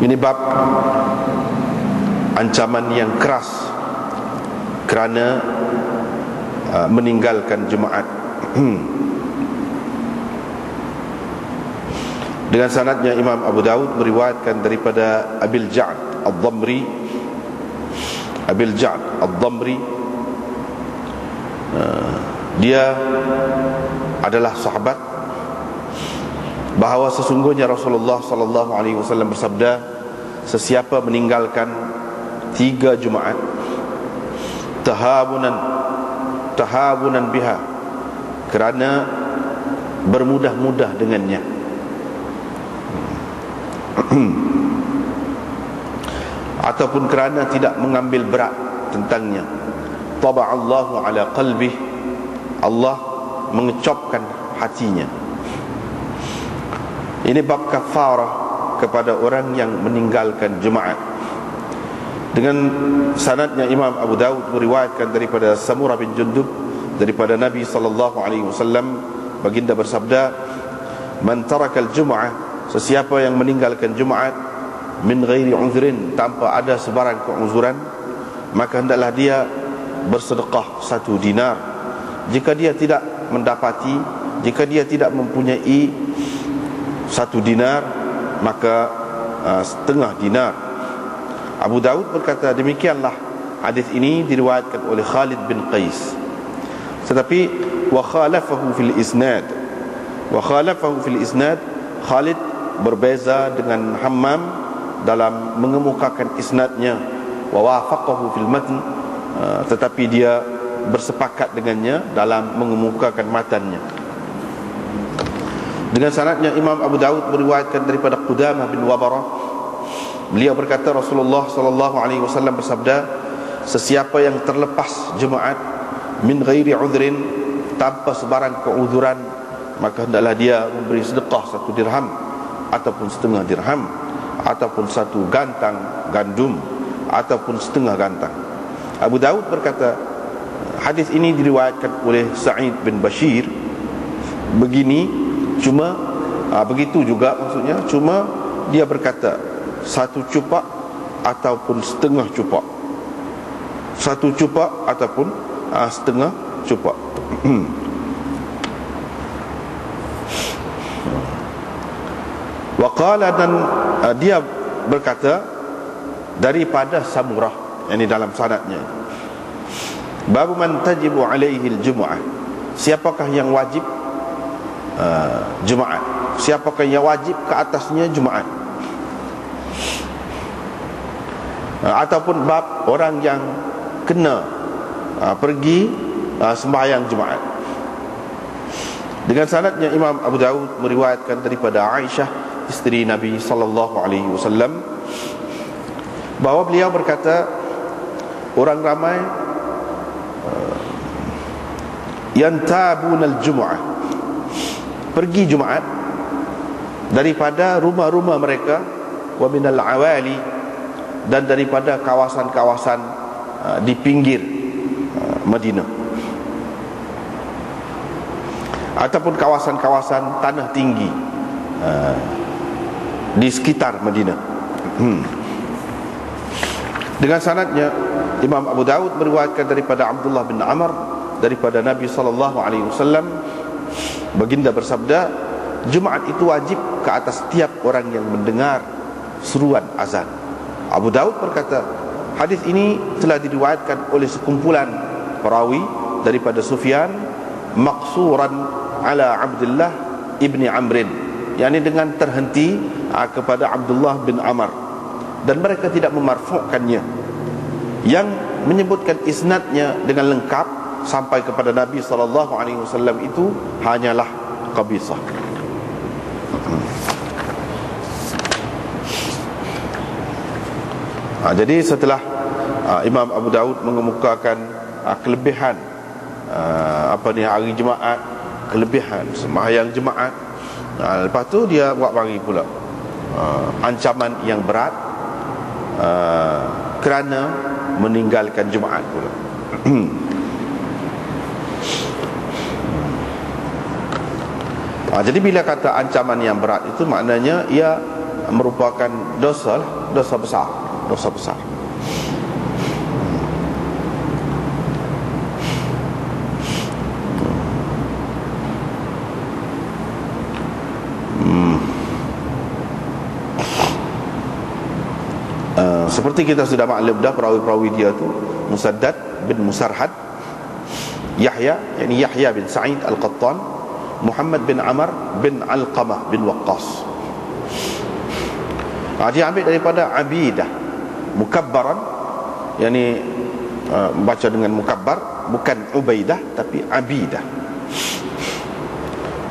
Ini bab ancaman yang keras kerana meninggalkan Jumaat. Dengan sanadnya Imam Abu Daud meriwayatkan daripada Abil Ja'd Ad-Dhamri. Abil Ja'd Ad-Dhamri, dia adalah sahabat, bahawa sesungguhnya Rasulullah sallallahu alaihi wasallam bersabda, sesiapa meninggalkan 3 Jumaat tahabunan biha, kerana bermudah-mudah dengannya, ataupun kerana tidak mengambil berat tentangnya, taba'allahu ala qalbih, Allah mengecopkan hatinya. Ini bab kafarah kepada orang yang meninggalkan Jumaat. Dengan sanadnya Imam Abu Daud meriwayatkan daripada Samurah bin Jundub daripada Nabi sallallahu alaihi wasallam, baginda bersabda, man tarakal jum'ah, sesiapa yang meninggalkan Jumaat min ghairi uzrin, tanpa ada sebarang keuzuran, maka hendaklah dia bersedekah 1 dinar. Jika dia tidak mendapati, jika dia tidak mempunyai 1 dinar, maka setengah dinar. Abu Daud berkata, demikianlah hadis ini diriwayatkan oleh Khalid bin Qais. Tetapi wa khalafahu fil isnad, Khalid berbeza dengan Hammam dalam mengemukakan isnadnya, wa wafaqahu fil matn, tetapi dia bersepakat dengannya dalam mengemukakan matannya. Dengan sanadnya Imam Abu Daud meriwayatkan daripada Qudamah bin Wabarah, beliau berkata, Rasulullah sallallahu alaihi wasallam bersabda, sesiapa yang terlepas Jumaat min ghairi udhrin, tanpa sebarang keuzuran, maka hendaklah dia memberi sedekah 1 dirham ataupun setengah dirham, ataupun 1 gantang gandum, ataupun setengah gantang. Abu Daud berkata, hadis ini diriwayatkan oleh Sa'id bin Bashir begini, cuma begitu juga maksudnya, cuma dia berkata 1 cupak ataupun setengah cupak, 1 cupak ataupun setengah cupak. Waqala, dan dia berkata daripada Samurah, ini dalam sanadnya, babu man tajibu alaihi al-jum'ah, siapakah yang wajib Jumaat, siapakah yang wajib ke atasnya Jumaat, ataupun bab orang yang kena pergi sembahyang Jumaat. Dengan sanadnya Imam Abu Daud meriwayatkan daripada Aisyah, isteri Nabi sallallahu alaihi wasallam, bahawa beliau berkata, orang ramai yantabunal jumu'ah, pergi Jumaat daripada rumah-rumah mereka, wa minal awali, dan daripada kawasan-kawasan di pinggir Madinah, ataupun kawasan-kawasan tanah tinggi di sekitar Madinah. Dengan sanadnya Imam Abu Daud meriwayatkan daripada Abdullah bin Amr daripada Nabi sallallahu alaihi wasallam, baginda bersabda, Jumaat itu wajib ke atas setiap orang yang mendengar seruan azan. Abu Daud berkata, hadis ini telah diriwayatkan oleh sekumpulan perawi daripada Sufyan maqsuran ala Abdullah ibni Amrin, yakni dengan terhenti kepada Abdullah bin Amr, dan mereka tidak memarfu'kannya. Yang menyebutkan isnadnya dengan lengkap sampai kepada Nabi sallallahu alaihi wasallam itu hanyalah Qabisah. Jadi setelah Imam Abu Daud mengemukakan kelebihan hari Jumaat, kelebihan sembahyang Jumaat, lepas tu dia buat bagi pula ancaman yang berat kerana meninggalkan Jumaat pula. Jadi bila kata ancaman yang berat itu maknanya ia merupakan dosa lah, dosa besar, dosa besar. Seperti kita sudah maklum dah, perawi-perawi dia tu Musaddad bin Musarhad, Yahya, yakni Yahya bin Sa'id Al-Qattan, Muhammad bin Amr bin Alqamah bin Waqqas. Dia ambil daripada Abidah mukabbaran, yakni baca dengan mukabbar, bukan Ubaidah tapi Abidah.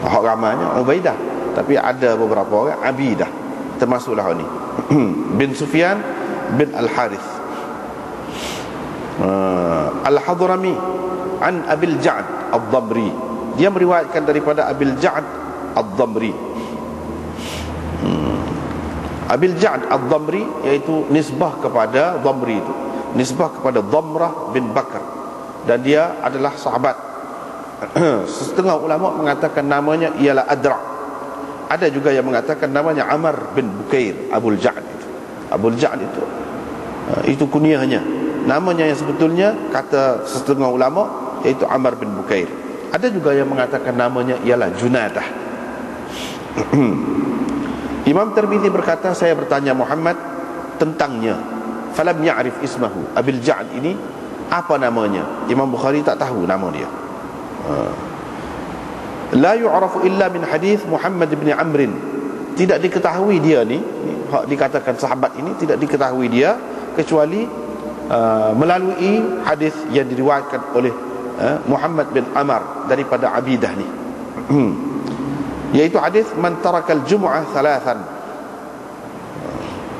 Hak ramainya Ubaidah, tapi ada beberapa orang Abidah, termasuklah ni bin Sufyan bin Al-Harith Al-Hadrami an Abil Ja'd Ad-Damri. Dia meriwayatkan daripada Abil Ja'd Ad-Damri. Abil Ja'd Ad-Damri iaitu nisbah kepada Damri itu, nisbah kepada Damrah bin Bakar, dan dia adalah sahabat. Setengah ulama mengatakan namanya ialah Adra'. Ada juga yang mengatakan namanya Amr bin Bukair. Abul Ja'd itu, Abul Ja'd itu kunyahnya. Namanya yang sebetulnya, kata setengah ulama, iaitu Amr bin Bukair. Ada juga yang mengatakan namanya ialah Junadah. Imam Tirmizi berkata, saya bertanya Muhammad tentangnya, falam ya'rif ismahu. Abil Ja'd ini apa namanya? Imam Bukhari tak tahu nama dia. La yu'rafu illa min hadis Muhammad bin Amr. Tidak diketahui dia ni, dikatakan sahabat ini tidak diketahui dia kecuali melalui hadis yang diriwayatkan oleh Muhammad bin Amr daripada Abidah ni. Yaitu hadis man tarakal jum'ah thalathan.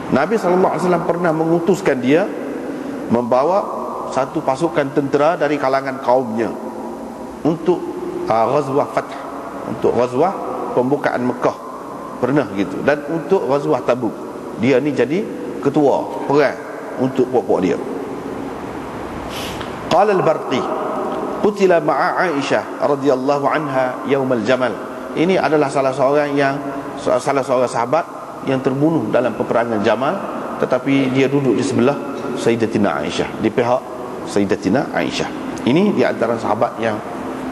Nabi SAW pernah mengutuskan dia membawa satu pasukan tentera dari kalangan kaumnya untuk ghazwah Fath, untuk ghazwah pembukaan Mekah, pernah gitu, dan untuk ghazwah Tabuk. Dia ni jadi ketua perang untuk puak-puak dia. Qala al-Barqi qutila ma'a Aisyah radhiyallahu anha yaumal Jamal. Ini adalah salah seorang sahabat yang terbunuh dalam peperangan Jamal, tetapi dia duduk di sebelah Sayyidatina Aisyah, di pihak Sayyidatina Aisyah. Ini di antara sahabat yang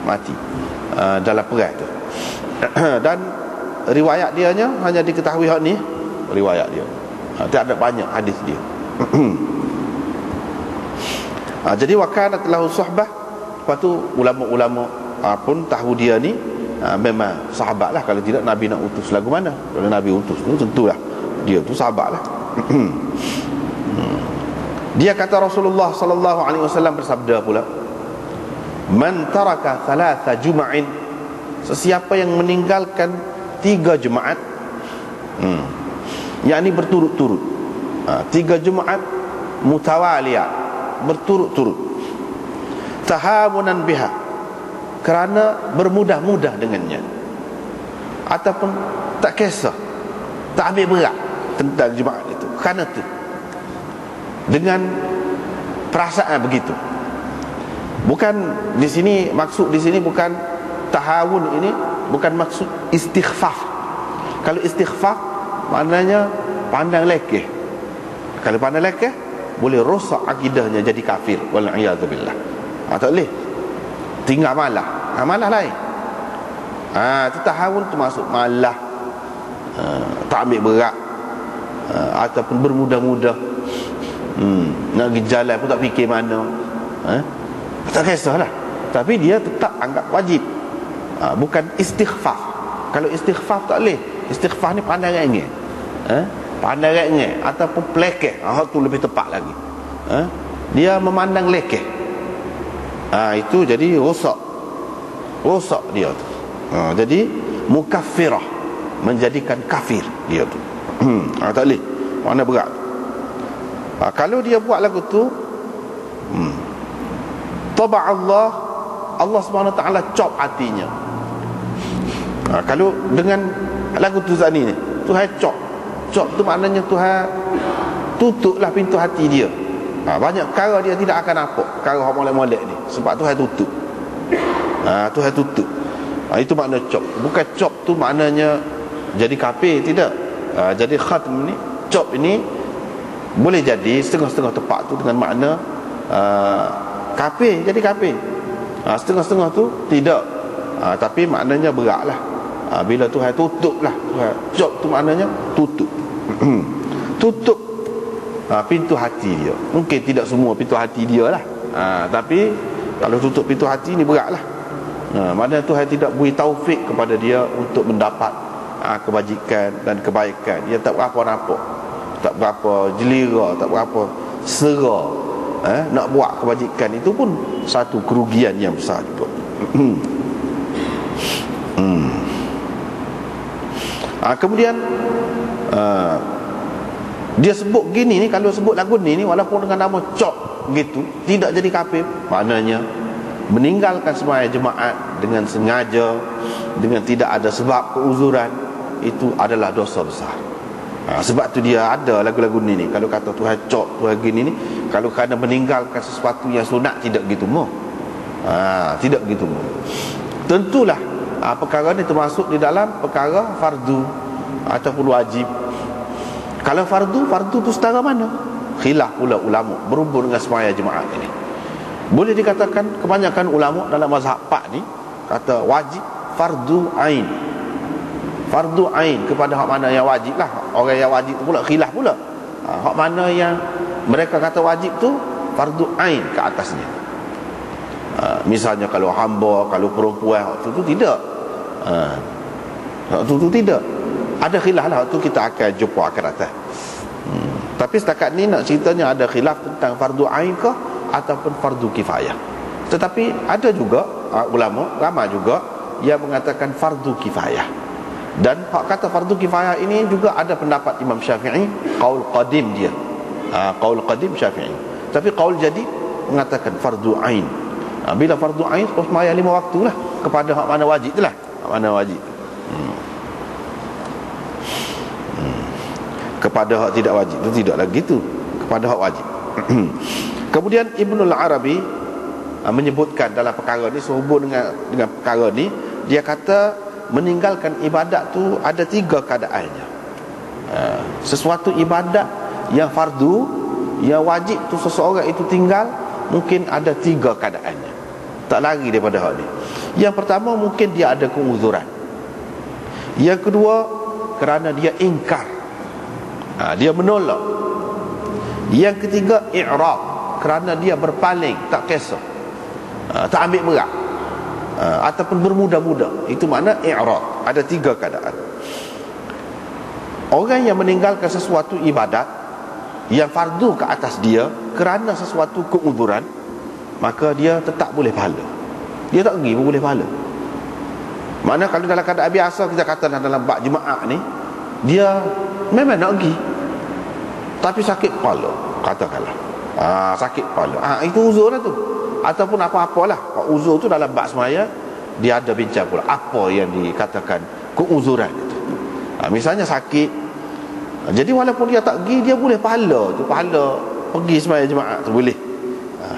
mati dalam perang tu. Dan riwayat dia hanya diketahui hak ni, riwayat dia. Tak ada banyak hadis dia. Jadi wakanat lahu suhbah. Lepas tu ulama-ulama pun tahu dia ni memang sahabat lah. Kalau tidak Nabi nak utus lagu mana? Kalau Nabi utus tu tentulah dia tu sahabat lah. Dia kata Rasulullah sallallahu alaihi wasallam bersabda pula, man taraka thalatha jum'in, sesiapa yang meninggalkan 3 Jumaat, yakni berturut-turut, 3 Jumaat mutawaliyah, berturut-turut, tahamunan biha, kerana bermudah-mudah dengannya, ataupun tak kisah, tak ambil berat tentang Jumaat itu, kerana tu, dengan perasaan begitu. Bukan di sini, maksud di sini bukan tahawun, ini bukan maksud istighfaf. Kalau istighfaf maknanya pandang lekeh. Kalau pandang lekeh boleh rosak akidahnya, jadi kafir, wal iyad billah. Tak boleh tinggal malah, malah lain. Itu tahawun tu masuk malah, tak ambil berat, ataupun bermudah-mudah, nak pergi jalan pun tak fikir mana, tak kisahlah, tapi dia tetap anggap wajib. Bukan istighfaf. Kalau istighfaf tak boleh. Istighfaf ni pandang rengek, pandang rengek ataupun pelekeh, tu lebih tepat lagi. Dia memandang lekeh, itu jadi rosak dia tu. Jadi mukaffirah, menjadikan kafir dia tu. Tak boleh, mana berat. Kalau dia buat lagu tu, taba Allah Subhanahu Wa Taala cop hatinya. Kalau dengan lagu Tuzani ni, Tuhan cop tu maknanya Tuhan tutuplah pintu hati dia. Banyak perkara dia tidak akan nampak, perkara hak molek-molek ni, sebab Tuhan tutup. Tuhan tutup. Itu makna cop. Bukan cop tu maknanya jadi kafir, tidak. Jadi khatm ni, cop ini boleh jadi setengah-setengah tepat tu dengan makna kafir, jadi kafir. Setengah-setengah tu tidak, tapi maknanya berat lah. Bila Tuhan tutup lah, cop tu maknanya tutup. Tutup pintu hati dia. Mungkin tidak semua pintu hati dia lah, tapi kalau tutup pintu hati ni berat lah. Maknanya Tuhan tidak beri taufik kepada dia untuk mendapat kebajikan dan kebaikan. Dia tak berapa nampak, tak berapa jelira, tak berapa sera nak buat kebajikan. Itu pun satu kerugian yang besar juga. Kemudian dia sebut gini ni, kalau sebut lagu ni walaupun dengan nama cop gitu, tidak jadi kafir. Maknanya meninggalkan sembahyang jemaat dengan sengaja, dengan tidak ada sebab keuzuran, itu adalah dosa besar. Sebab tu dia ada lagu-lagu ni kalau kata Tuhan cop, Tuhan gini ni, kalau kerana meninggalkan sesuatu yang sunat, tidak gitu mau. Tidak gitu mau. Tentulah perkara ni termasuk di dalam perkara fardu ataupun wajib. Kalau fardu tu setara mana? Khilaf pula ulama berhubung dengan sembahyang jemaat ini. Boleh dikatakan kebanyakan ulama dalam mazhab 4 ni kata wajib fardu ain. Fardu ain kepada hak mana yang wajib lah. Orang yang wajib tu pula khilaf pula. Hak mana yang mereka kata wajib tu fardu ain ke atasnya. Misalnya kalau hamba, kalau perempuan, waktu tu tidak. Waktu tu tidak. Ada khilaf lah, waktu kita akan jumpa akan datang. Tapi setakat ni nak ceritanya ada khilaf tentang fardu ain ke ataupun fardu kifayah. Tetapi ada juga ulama ramai juga yang mengatakan fardu kifayah. Dan hak kata fardu kifayah ini juga ada pendapat Imam Syafi'i, qaul qadim dia. Qaul qadim Syafi'i. Tapi qaul jadid mengatakan fardu ain. Bila fardu ain sembahyang 5 waktu lah, kepada hak mana wajib tu lah, hak mana wajib. Kepada hak tidak wajib tu tidak lagi tu, kepada hak wajib. Kemudian Ibnul Arabi menyebutkan dalam perkara ni, sehubung dengan perkara ni, dia kata meninggalkan ibadat tu ada 3 keadaannya. Sesuatu ibadat yang fardu, yang wajib tu seseorang itu tinggal, mungkin ada 3 keadaannya, tak lari daripada hal ni. Yang pertama, mungkin dia ada keuzuran. Yang kedua, kerana dia ingkar, dia menolak. Yang ketiga, i'rad, kerana dia berpaling, tak kisah, tak ambil berat, ataupun bermudah-mudah. Itu makna i'rad. Ada 3 keadaan. Orang yang meninggalkan sesuatu ibadat yang fardu ke atas dia kerana sesuatu keuzuran, maka dia tetap boleh pahala. Dia tak pergi pun boleh pahala. Mana kalau dalam keadaan biasa, kita kata dalam bab jemaah ni, dia memang nak pergi, tapi sakit kepala, katakanlah sakit kepala, itu uzur lah tu. Ataupun apa-apalah uzur tu dalam bab semaya, dia ada bincang pula apa yang dikatakan keuzuran itu. Misalnya sakit, jadi walaupun dia tak pergi, dia boleh pahala tu, pahala pergi semaya jemaah tu boleh.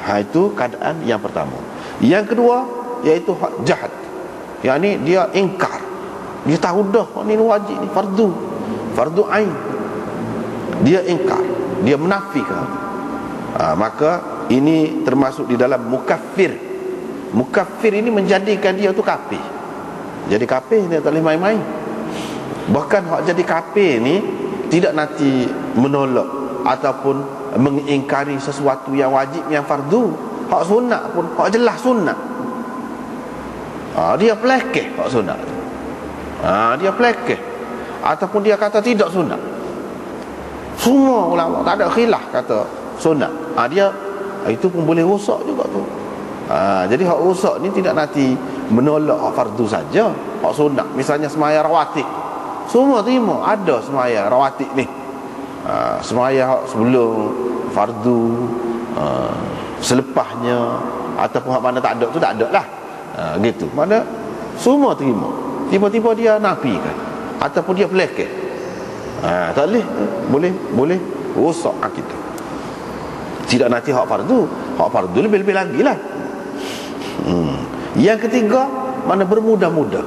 Itu keadaan yang pertama. Yang kedua, iaitu hak jahat, yang ni dia ingkar, dia tahu dah ni wajib, ni fardu ain, dia ingkar, dia menafikan. Maka ini termasuk di dalam mukaffir. Mukaffir ini menjadikan dia tu kafir. Jadi kafir dia tak boleh main-main. Bahkan hak jadi kafir ni tidak nanti menolak ataupun mengingkari sesuatu yang wajib, yang fardu. Hak sunat pun, hak jelas sunat, dia pelekeh hak sunat. Dia pelekeh, ataupun dia kata tidak sunat. Semua ulama tak ada khilaf kata sunat. Dia itu pun boleh rosak juga tu. Jadi hak rosak ni tidak nanti menolak hak fardu saja, hak sunat. Misalnya sembahyang rawatib, semua terima, ada sembahyang rawatib ni, sembahyang hak sebelum fardu, selepasnya, ataupun hak mana tak ada tu tak ada lah, gitu. Mana semua terima. Tiba-tiba dia nafikan ataupun dia pelekeh, tak boleh rosak akidah. Tidak nanti hak fardu lebih-lebih lagi lah. Yang ketiga, mana bermudah-mudah.